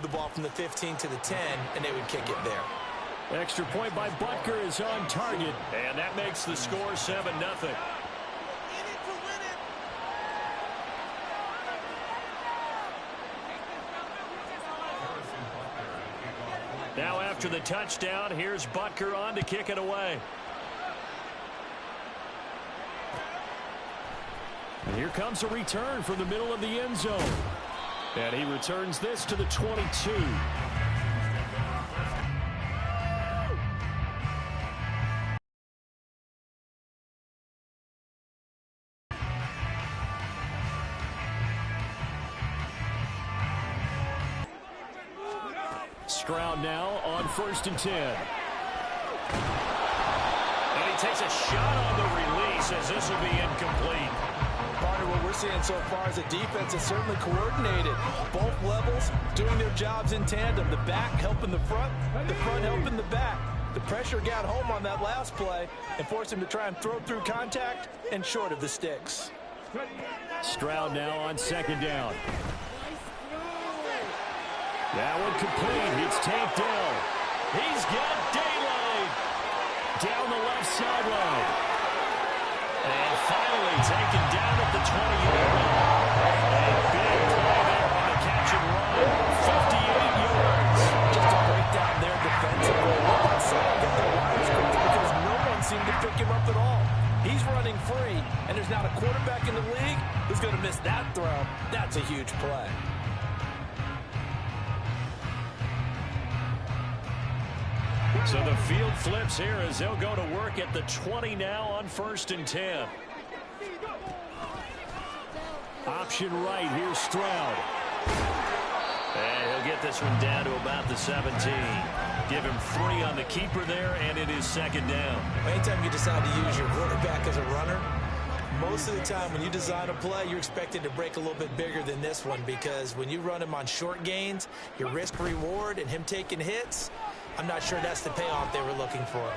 The ball from the 15 to the 10, and they would kick it there. Extra point by Butker is on target, and that makes the score 7-0. Now after the touchdown, here's Butker on to kick it away. And here comes a return from the middle of the end zone. And he returns this to the 22. Stroud now on 1st and 10. And he takes a shot on the release as this will be incomplete. Partner, what we're seeing so far is a defense that's certainly coordinated. Both levels doing their jobs in tandem. The back helping the front helping the back. The pressure got home on that last play and forced him to try and throw through contact and short of the sticks. Stroud now on 2nd down. That one complete. It's Tank Dell. He's got daylight down the left sideline. And finally taken down at the 20-yard line. A big play there on the catch and run. 58 yards. Just a breakdown there defensively. What I saw get their wires crossed because no one seemed to pick him up at all. He's running free, and there's not a quarterback in the league who's going to miss that throw. That's a huge play. So the field flips here as they'll go to work at the 20 now on 1st and 10. Option right, here's Stroud. And he'll get this one down to about the 17. Give him 3 on the keeper there, and it is 2nd down. Anytime you decide to use your quarterback as a runner, most of the time when you design a play, you're expected to break a little bit bigger than this one because when you run him on short gains, your risk-reward and him taking hits, I'm not sure that's the payoff they were looking for.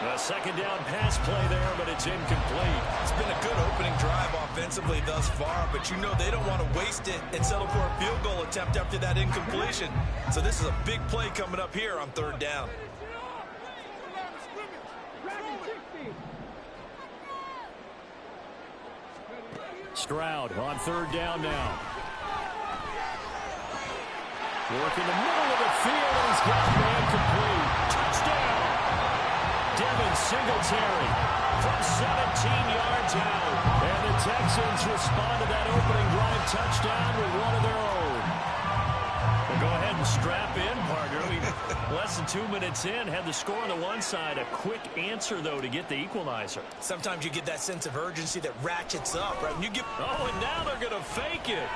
A 2nd down pass play there, but it's incomplete. It's been a good opening drive offensively thus far, but you know they don't want to waste it and settle for a field goal attempt after that incompletion. So this is a big play coming up here on 3rd down. Stroud on 3rd down now. Work in the middle of the field, and he's got man complete. Touchdown! Devin Singletary from 17 yards out. And the Texans respond to that opening drive touchdown with one of their own. Well, go ahead and strap in, partner. Less than 2 minutes in, had the score on the one side. A quick answer, though, to get the equalizer. Sometimes you get that sense of urgency that ratchets up, right? When you get... Oh, and now they're going to fake it.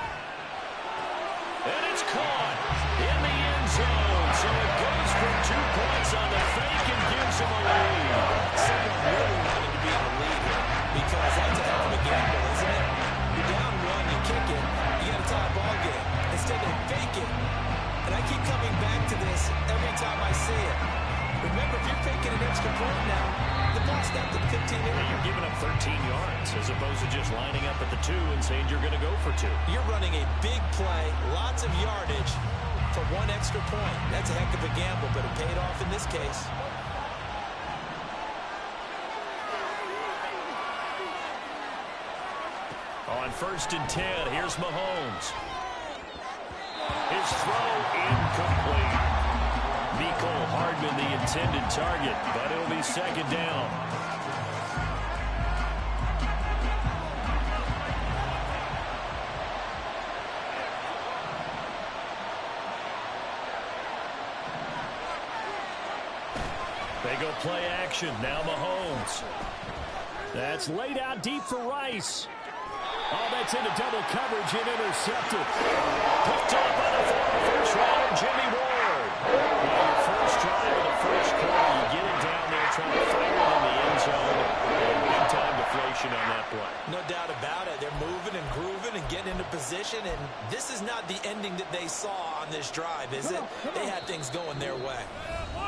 And it's caught in the end zone. So it goes for 2 points on the fake and gives them a lead. Someone really wanted to be in the lead here because that's a hell of a gamble, isn't it? You're down 1, you kick it, you got a tie ball game. Instead they fake it. And I keep coming back to this every time I see it. Remember, if you're faking an extra point now, the ball's snapped at 15 yards. You're giving up 13 yards as opposed to just lining up at the 2 and saying you're going to go for 2. You're running a big play, lots of yardage for 1 extra point. That's a heck of a gamble, but it paid off in this case. On 1st and 10, here's Mahomes. His throw incomplete. Mecole Hardman the intended target, but it'll be 2nd down. They go play action. Now Mahomes. That's laid out deep for Rice. Oh, that's into double coverage and intercepted. Picked up by the former first-rounder, Jimmy Ward. Well, your first drive of the first quarter, you get it down there trying to fire it in the end zone. And big-time deflation on that play. No doubt about it. They're moving and grooving and getting into position, and this is not the ending that they saw on this drive, is it? They had things going their way.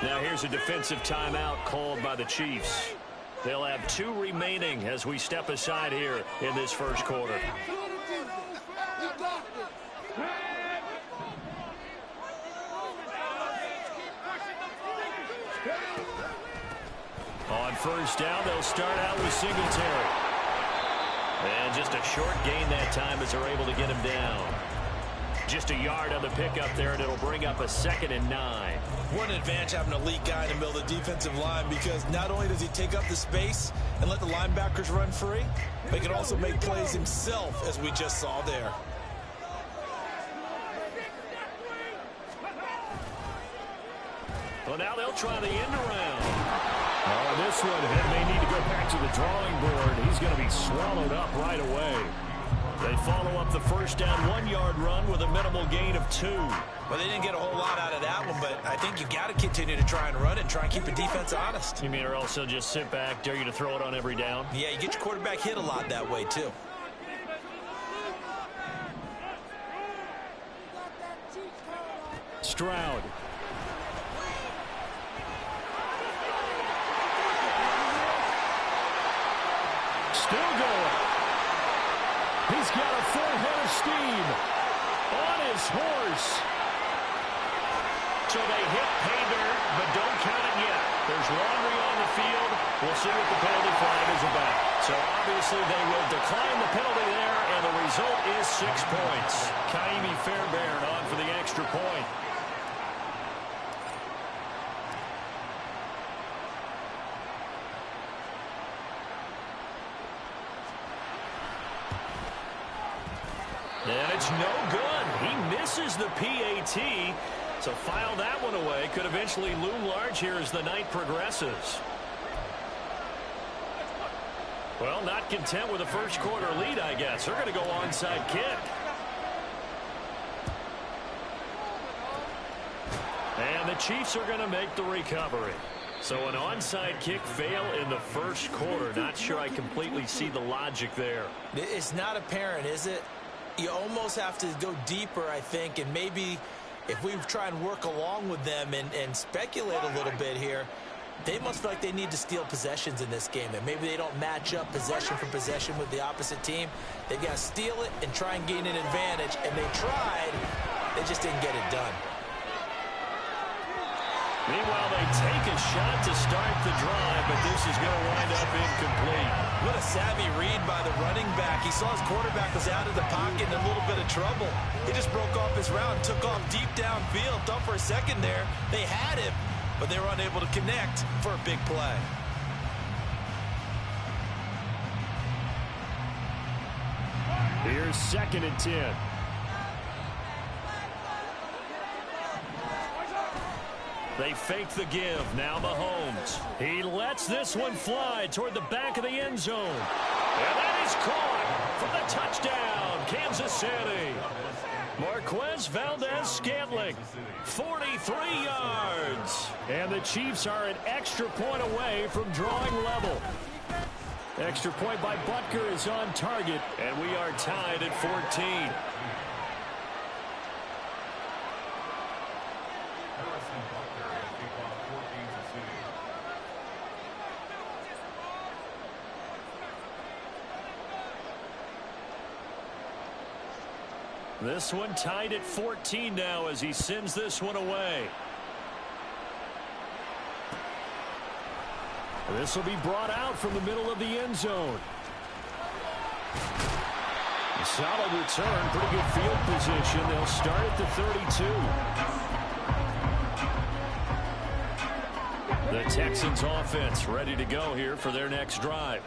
Now here's a defensive timeout called by the Chiefs. They'll have 2 remaining as we step aside here in this first quarter. first down. They'll start out with Singletary. And just a short gain that time as they're able to get him down. Just a yard on the pickup there, and it'll bring up a 2nd and 9. What an advantage having an elite guy in the middle of the defensive line, because not only does he take up the space and let the linebackers run free, but he can also make plays himself, as we just saw there. Well, now they'll try the end around. Oh, this one may need to go back to the drawing board. He's going to be swallowed up right away. They follow up the first down 1-yard run with a minimal gain of 2. Well, they didn't get a whole lot out of that one, but I think you've got to continue to try and run and try and keep the defense honest. You mean, or else they'll just sit back, dare you to throw it on every down? Yeah, you get your quarterback hit a lot that way, too. Stroud. Still going. He's got a full head of steam on his horse. So they hit pay dirt, but don't count it yet. There's laundry on the field. We'll see what the penalty flag is about. So obviously they will decline the penalty there, and the result is 6 points. Kaimi Fairbairn on for the extra point. And it's no good. He misses the PAT. So file that one away. Could eventually loom large here as the night progresses. Well, not content with a first quarter lead, I guess. They're going to go onside kick. And the Chiefs are going to make the recovery. So an onside kick fail in the first quarter. Not sure I completely see the logic there. It's not apparent, is it? You almost have to go deeper, I think, and maybe if we try and work along with them and speculate a little bit here, they must feel like they need to steal possessions in this game, and maybe they don't match up possession for possession with the opposite team. They've got to steal it and try and gain an advantage, and they tried. They just didn't get it done. Meanwhile, they take a shot to start the drive, but this is going to wind up incomplete. What a savvy read by the running back. He saw his quarterback was out of the pocket in a little bit of trouble. He just broke off his route and took off deep downfield. Thought for a second there they had him, but they were unable to connect for a big play. Here's 2nd and 10. They fake the give. Now Mahomes. He lets this one fly toward the back of the end zone. And that is caught for the touchdown, Kansas City. Marquez Valdez-Scantling, 43 yards. And the Chiefs are an extra point away from drawing level. Extra point by Butker is on target, and we are tied at 14. This one tied at 14 now as he sends this one away. This will be brought out from the middle of the end zone. A solid return, pretty good field position. They'll start at the 32. The Texans offense ready to go here for their next drive.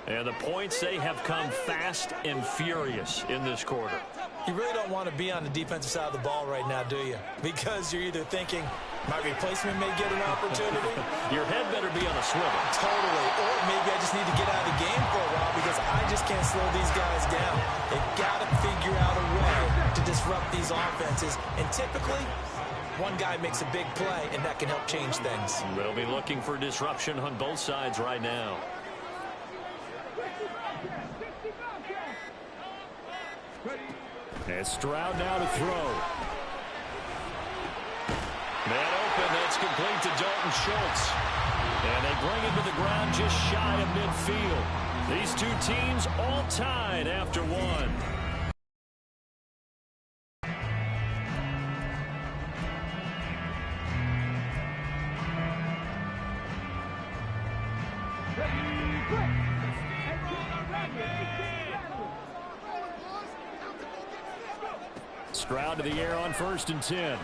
And the points, they have come fast and furious in this quarter. You really don't want to be on the defensive side of the ball right now, do you? Because you're either thinking, my replacement may get an opportunity. Your head better be on a swivel. Totally. Or maybe I just need to get out of the game for a while because I just can't slow these guys down. They've got to figure out a way to disrupt these offenses. And typically, one guy makes a big play, and that can help change things. They'll be looking for disruption on both sides right now. And Stroud now to throw. Man open, that's complete to Dalton Schultz. And they bring him to the ground just shy of midfield. These two teams all tied after one. Stroud to the air on 1st and 10.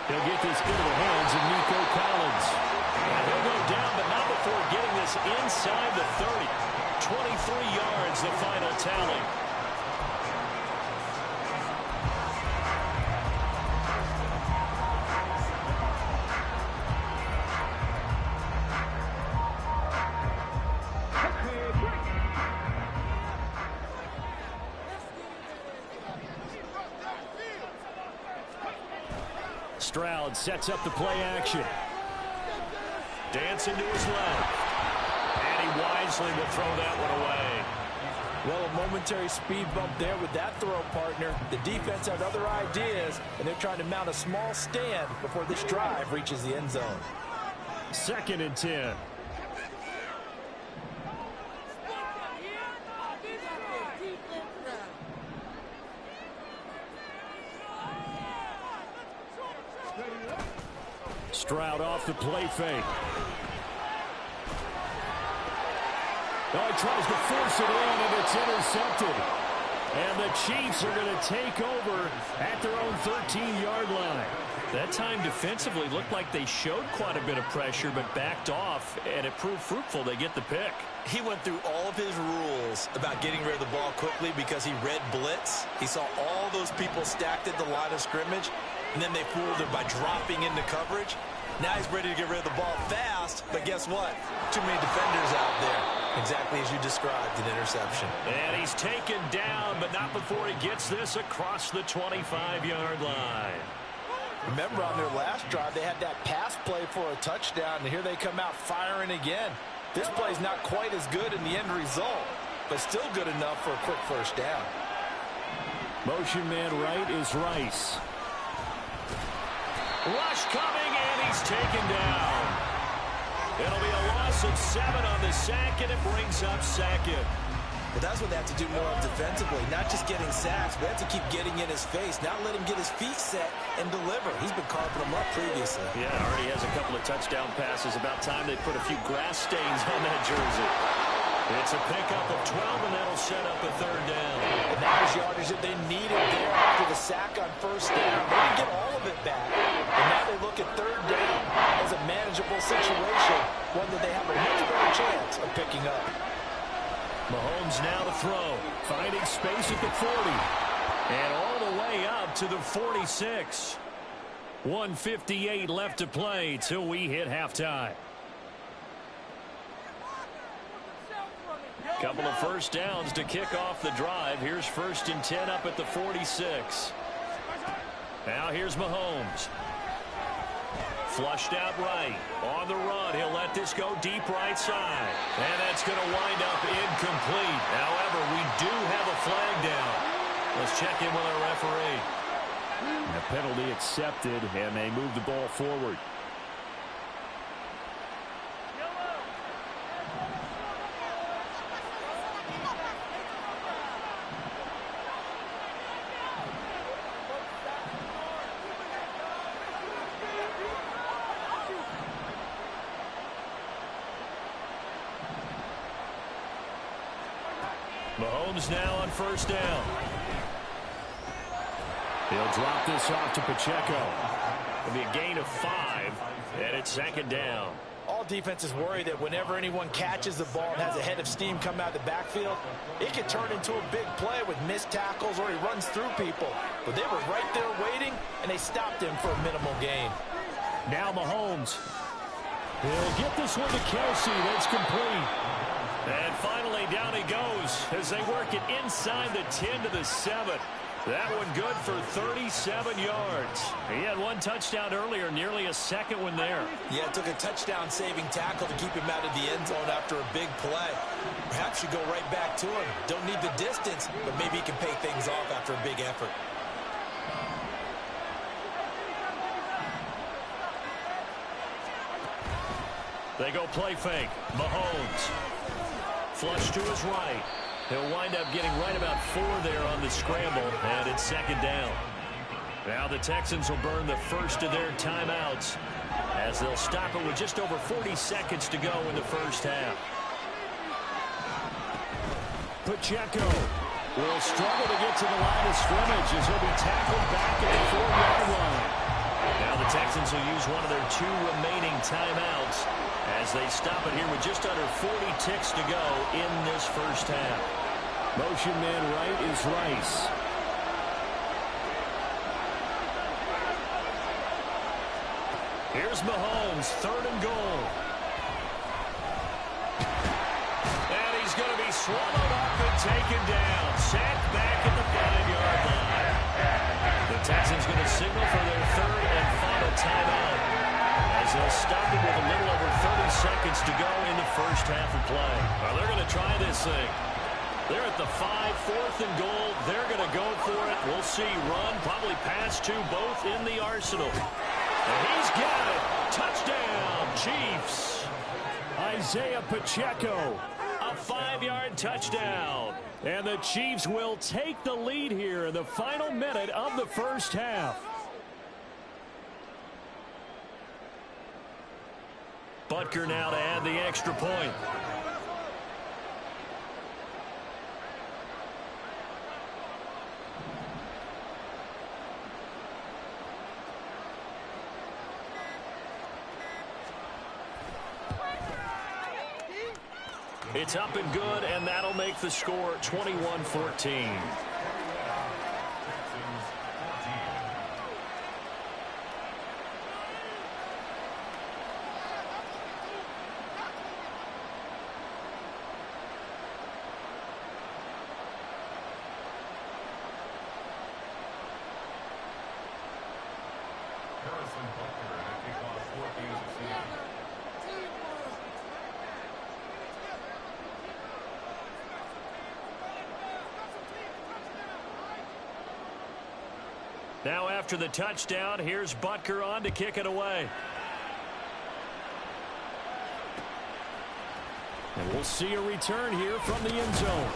He'll get this into the hands of Nico Collins. He'll go down, but not before getting this inside the 30. 23 yards, the final tally. Stroud sets up the play action. Dancing to his left. And he wisely will throw that one away. Well, a momentary speed bump there with that throw, partner. The defense had other ideas, and they're trying to mount a small stand before this drive reaches the end zone. 2nd and 10. Stroud off the play fake. Oh, he tries to force it in, and it's intercepted. And the Chiefs are going to take over at their own 13-yard line. That time defensively looked like they showed quite a bit of pressure, but backed off, and it proved fruitful. They get the pick. He went through all of his rules about getting rid of the ball quickly because he read blitz. He saw all those people stacked at the line of scrimmage, and then they fooled him by dropping into coverage. Now he's ready to get rid of the ball fast, but guess what? Too many defenders out there. Exactly as you described, an interception. And he's taken down, but not before he gets this across the 25-yard line. Remember, on their last drive, they had that pass play for a touchdown, and here they come out firing again. This play's not quite as good in the end result, but still good enough for a quick first down. Motion man right is Rice. Rush coming, and he's taken down. It'll be a loss of 7 on the sack, and it brings up 2nd. Well, that's what they have to do more of defensively, not just getting sacks, but they have to keep getting in his face, not let him get his feet set and deliver. He's been carving them up previously. Yeah, already has a couple of touchdown passes. About time they put a few grass stains on that jersey. It's a pickup of 12, and that'll set up a 3rd down. And that was yardage that they needed there after the sack on 1st down. They didn't get all of it back, and now they look at 3rd down as a manageable situation, one that they have a much better chance of picking up. Mahomes now to throw, finding space at the 40, and all the way up to the 46. 1:58 left to play till we hit halftime. Couple of first downs to kick off the drive. Here's 1st and 10 up at the 46. Now here's Mahomes. Flushed out right. On the run, he'll let this go deep right side. And that's going to wind up incomplete. However, we do have a flag down. Let's check in with our referee. The penalty accepted, and they move the ball forward. Mahomes now on 1st down. He'll drop this off to Pacheco. It'll be a gain of 5, and it's 2nd down. All defenses worry that whenever anyone catches the ball and has a head of steam come out of the backfield, it can turn into a big play with missed tackles or he runs through people. But they were right there waiting, and they stopped him for a minimal gain. Now Mahomes. He'll get this one to Kelsey. That's complete. And finally, down he goes as they work it inside the 10 to the 7. That one good for 37 yards. He had one touchdown earlier, nearly a 2nd one there. Yeah, it took a touchdown-saving tackle to keep him out of the end zone after a big play. Perhaps you go right back to him. Don't need the distance, but maybe he can pay things off after a big effort. They go play fake. Mahomes. Flush to his right. He'll wind up getting right about 4 there on the scramble, and it's 2nd down. Now the Texans will burn the first of their timeouts as they'll stop it with just over 40 seconds to go in the first half. Pacheco will struggle to get to the line of scrimmage as he'll be tackled back at the 4-yard line. Now the Texans will use one of their 2 remaining timeouts as they stop it here with just under 40 ticks to go in this first half. Motion man right is Rice. Here's Mahomes, 3rd and goal. And he's going to be swallowed up and taken down. Sacked back at the 5-yard line. The Texans going to signal for their 3rd and final timeout as they'll stop it with a little over 30 seconds to go in the first half of play. Well, they're going to try this thing. They're at the 5, 4th and goal. They're going to go for it. We'll see. Run, probably pass to both in the arsenal. And he's got it. Touchdown, Chiefs. Isaiah Pacheco. A 5-yard touchdown. And the Chiefs will take the lead here in the final minute of the first half. Butker now to add the extra point. It's up and good, and that'll make the score 21-14. Now after the touchdown, here's Butker on to kick it away. And we'll see a return here from the end zone.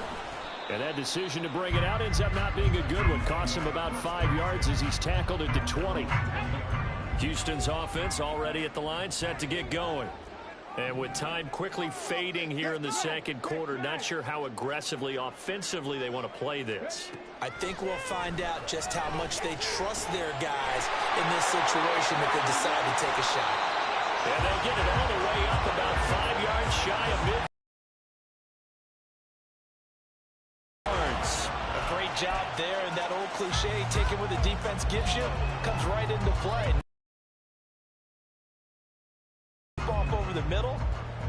And that decision to bring it out ends up not being a good one. Costs him about 5 yards as he's tackled at the 20. Houston's offense already at the line, set to get going. And with time quickly fading here in the second quarter, not sure how aggressively, offensively they want to play this. I think we'll find out just how much they trust their guys in this situation if they decide to take a shot. And they'll get it all the way up about 5 yards shy of mid. A great job there, and that old cliche, taking what the defense gives you, comes right into play. Off over the middle,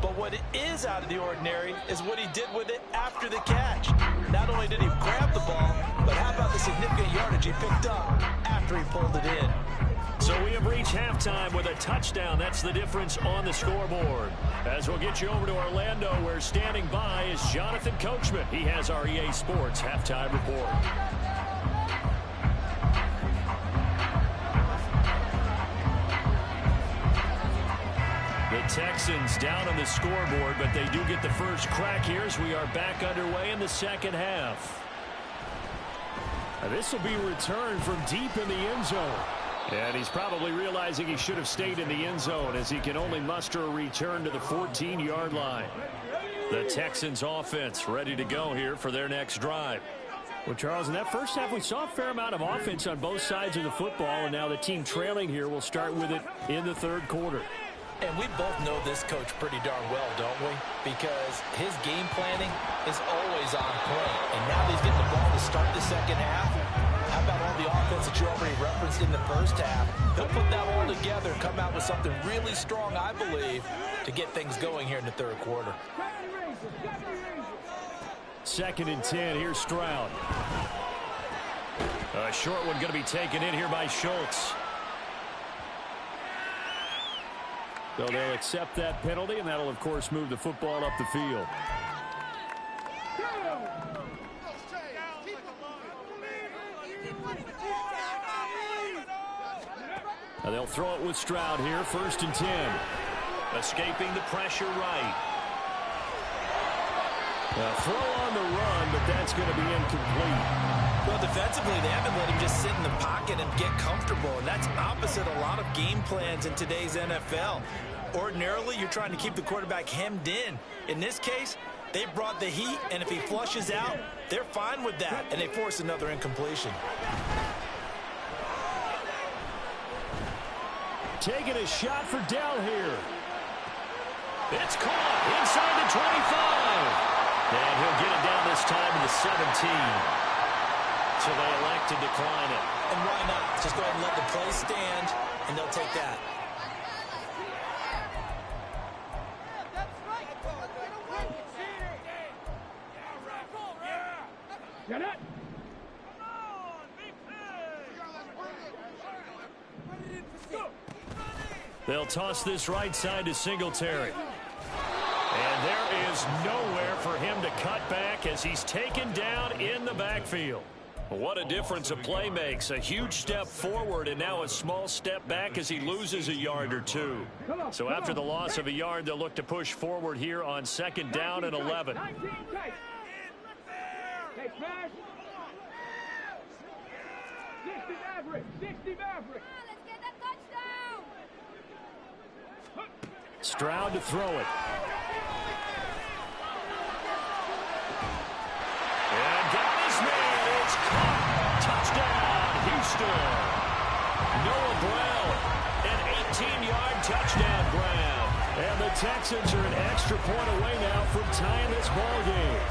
but what is out of the ordinary is what he did with it after the catch. Not only did he grab the ball, but how about the significant yardage he picked up after he pulled it in. So we have reached halftime with a touchdown. That's the difference on the scoreboard. As we'll get you over to Orlando, where standing by is Jonathan Coachman. He has our EA Sports halftime report. The Texans down on the scoreboard, but they do get the first crack here as we are back underway in the second half. This will be returned from deep in the end zone. And he's probably realizing he should have stayed in the end zone as he can only muster a return to the 14-yard line. The Texans offense ready to go here for their next drive. Well, Charles, in that first half, we saw a fair amount of offense on both sides of the football, and now the team trailing here will start with it in the third quarter. And we both know this coach pretty darn well, don't we? Because his game planning is always on point. And now that he's getting the ball to start the second half, how about all the offense that you already referenced in the first half? He'll put that all together and come out with something really strong, I believe, to get things going here in the third quarter. 2nd and 10. Here's Stroud. A short one going to be taken in here by Schultz. So they'll accept that penalty, and that'll, of course, move the football up the field. Now they'll throw it with Stroud here, 1st and 10. Escaping the pressure right. Throw on the run, but that's going to be incomplete. Well, defensively, they haven't let him just sit in the pocket and get comfortable, and that's opposite a lot of game plans in today's NFL. Ordinarily, you're trying to keep the quarterback hemmed in. In this case, they brought the heat, and if he flushes out, they're fine with that, and they force another incompletion. Taking a shot for Dell here. It's caught inside the 25. And he'll get it down this time to the 17. So they elect to decline it. And why not? Just go ahead and let the play stand, and they'll take that. Get it! They'll toss this right side to Singletary. And there is nowhere for him to cut back as he's taken down in the backfield. What a difference a play makes. A huge step forward and now a small step back as he loses a yard or two. So after the loss of a yard, they'll look to push forward here on 2nd down and 11. Stroud to throw it. And got his man. It's caught. Touchdown, Houston. Noah Brown, an 18-yard touchdown grab. And the Texans are an extra point away now from tying this ball game.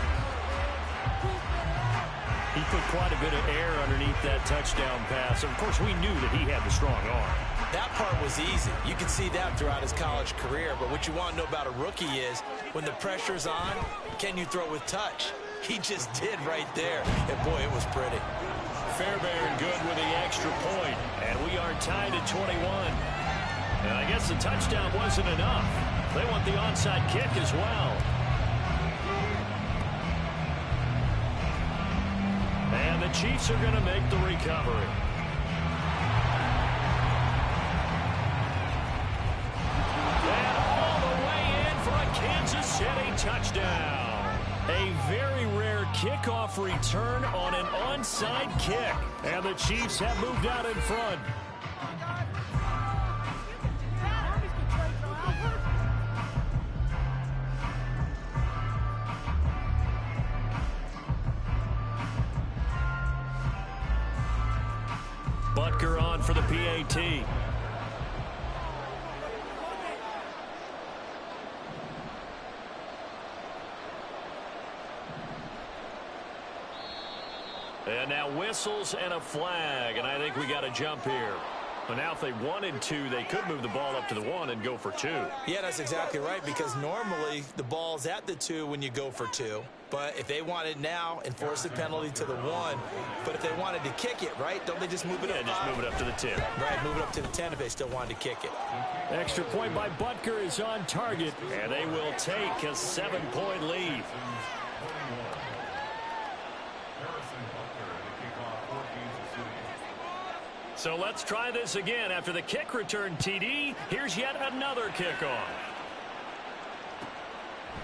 He put quite a bit of air underneath that touchdown pass. Of course, we knew that he had the strong arm. That part was easy. You can see that throughout his college career. But what you want to know about a rookie is when the pressure's on, can you throw with touch? He just did right there. And, boy, it was pretty. Fairbairn good with the extra point. And we are tied at 21. And I guess the touchdown wasn't enough. They want the onside kick as well. And the Chiefs are going to make the recovery. And all the way in for a Kansas City touchdown. A very rare kickoff return on an onside kick. And the Chiefs have moved out in front. Butker on for the PAT. And now whistles and a flag, and I think we got a jump here. But now if they wanted to, they could move the ball up to the 1 and go for 2. Yeah, that's exactly right, because normally the ball's at the 2 when you go for 2. But if they want it now, enforce the penalty to the 1. But if they wanted to kick it, right, don't they just move it up? Yeah, just move it up to the 10. Right, move it up to the 10 if they still wanted to kick it. Extra point by Butker is on target, and they will take a 7-point lead. So let's try this again. After the kick return TD, here's yet another kickoff.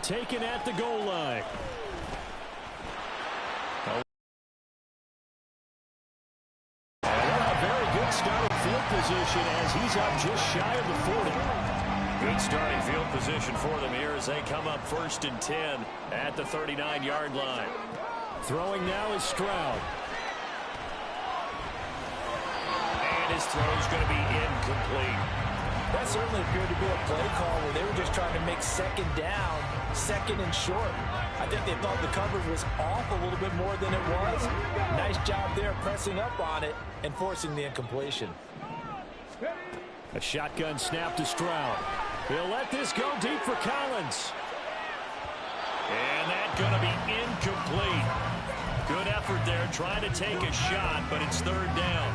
Taken at the goal line. A very good starting field position as he's up just shy of the 40. Good starting field position for them here as they come up 1st and 10 at the 39-yard line. Throwing now is Stroud. His throw is going to be incomplete. That certainly appeared to be a play call where they were just trying to make 2nd down, 2nd and short. I think they thought the coverage was off a little bit more than it was. Nice job there pressing up on it and forcing the incompletion. A shotgun snap to Stroud. He'll let this go deep for Collins. And that's going to be incomplete. Good effort there trying to take a shot, but it's 3rd down.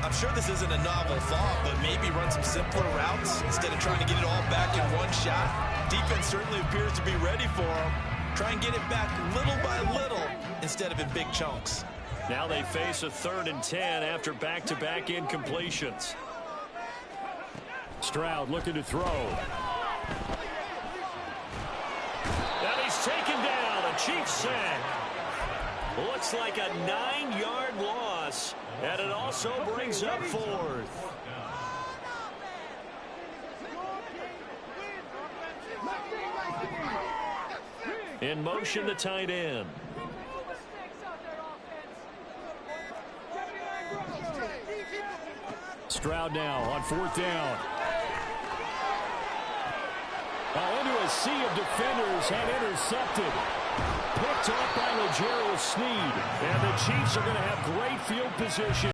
I'm sure this isn't a novel thought, but maybe run some simpler routes instead of trying to get it all back in one shot. Defense certainly appears to be ready for him. Try and get it back little by little instead of in big chunks. Now they face a 3rd and 10 after back-to-back incompletions. Stroud looking to throw. And he's taken down. A Chiefs sack. Looks like a 9-yard loss pass. And it also brings up fourth. In motion, the tight end. Stroud now on fourth down. Into a sea of defenders and intercepted. Picked up by L'Jarius Sneed. And the Chiefs are going to have great field position.